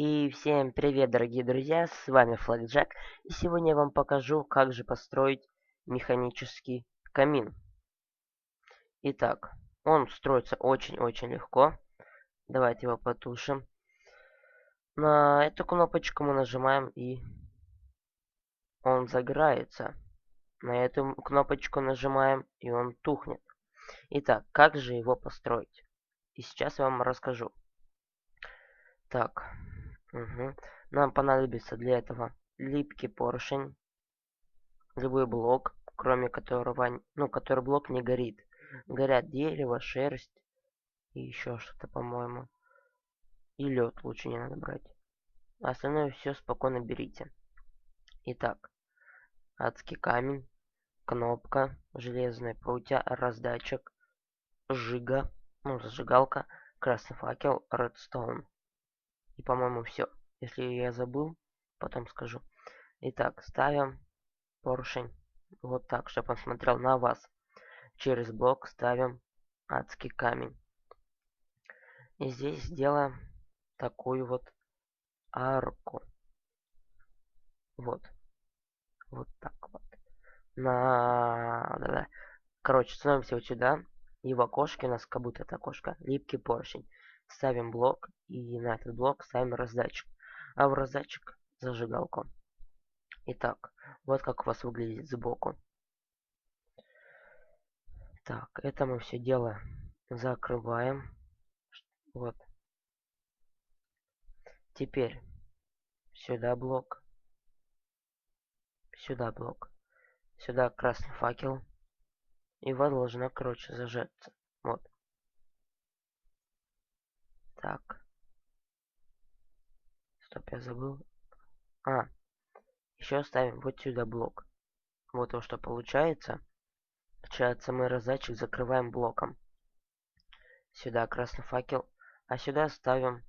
И всем привет, дорогие друзья, с вами Флэкджек, и сегодня я вам покажу, как же построить механический камин. Итак, он строится очень-очень легко. Давайте его потушим. На эту кнопочку мы нажимаем, и он загорается. На эту кнопочку нажимаем, и он тухнет. Итак, как же его построить? И сейчас я вам расскажу. Так, нам понадобится для этого липкий поршень, любой блок, кроме которого, который блок не горит. Горят дерево, шерсть и еще что-то, по-моему. И лед лучше не надо брать. А остальное все спокойно берите. Итак, адский камень, кнопка, железная прутья, раздатчик, жига, зажигалка, красный факел, редстоун. И, по-моему, все. Если я забыл, потом скажу. Итак, ставим поршень вот так, чтобы он смотрел на вас. Через блок ставим адский камень. И здесь сделаем такую вот арку. Вот. Вот так вот. Короче, становимся вот сюда. И в окошке у нас, как будто это окошко, липкий поршень. Ставим блок. И на этот блок ставим раздатчик. А в раздатчик зажигалку. Итак, вот как у вас выглядит сбоку. Так, это мы все дело закрываем. Вот. Теперь сюда блок. Сюда блок. Сюда красный факел. И вода должна, короче, зажечься. Вот. Так. Стоп, я забыл. Еще ставим вот сюда блок. Вот то, что получается. Получается, мы раздатчик закрываем блоком. Сюда красный факел. А сюда ставим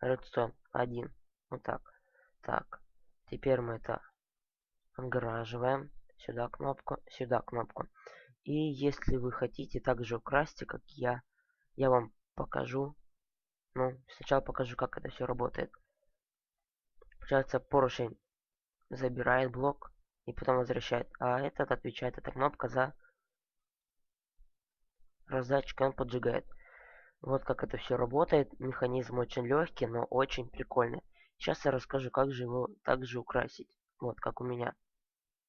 редстоун 1. Вот так. Так. Теперь мы это отгораживаем. Сюда кнопку, сюда кнопку. И если вы хотите также украсть, как я вам покажу. Сначала покажу, как это все работает. Получается, поршень забирает блок и потом возвращает. А этот отвечает, эта кнопка за раздатчик, он поджигает. Вот как это все работает. Механизм очень легкий, но очень прикольный. Сейчас я расскажу, как же его также украсить. Вот как у меня.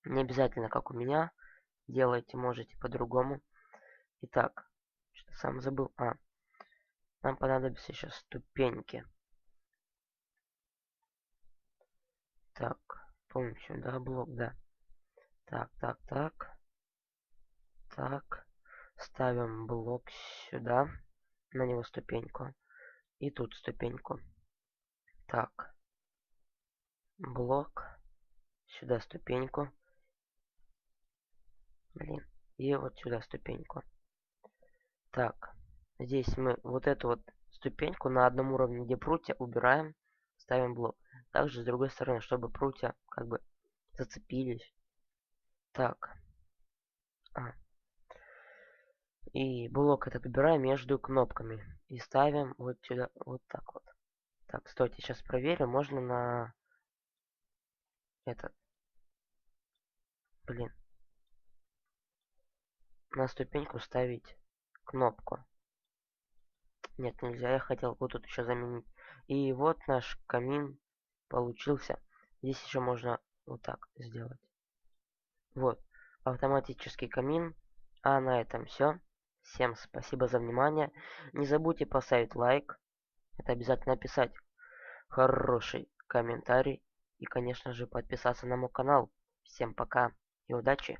Не обязательно как у меня. Делайте можете по-другому. Итак, что сам забыл. Нам понадобятся сейчас ступеньки. Так, помню сюда блок, да. Так. Ставим блок сюда. На него ступеньку. И тут ступеньку. Так. Блок. Сюда ступеньку. Блин. И вот сюда ступеньку. Так. Здесь мы вот эту вот ступеньку на одном уровне, где прутья, убираем. Ставим блок. Также с другой стороны, чтобы прутья как бы зацепились. Так. И блок этот убираем между кнопками. И ставим вот сюда, вот так вот. Так, стойте, сейчас проверю. Можно на этот, блин, на ступеньку ставить кнопку. Нет, нельзя, я хотел вот тут еще заменить. И вот наш камин получился. Здесь еще можно вот так сделать. Вот, автоматический камин. А на этом все. Всем спасибо за внимание. Не забудьте поставить лайк. Это обязательно написать хороший комментарий. И, конечно же, подписаться на мой канал. Всем пока и удачи!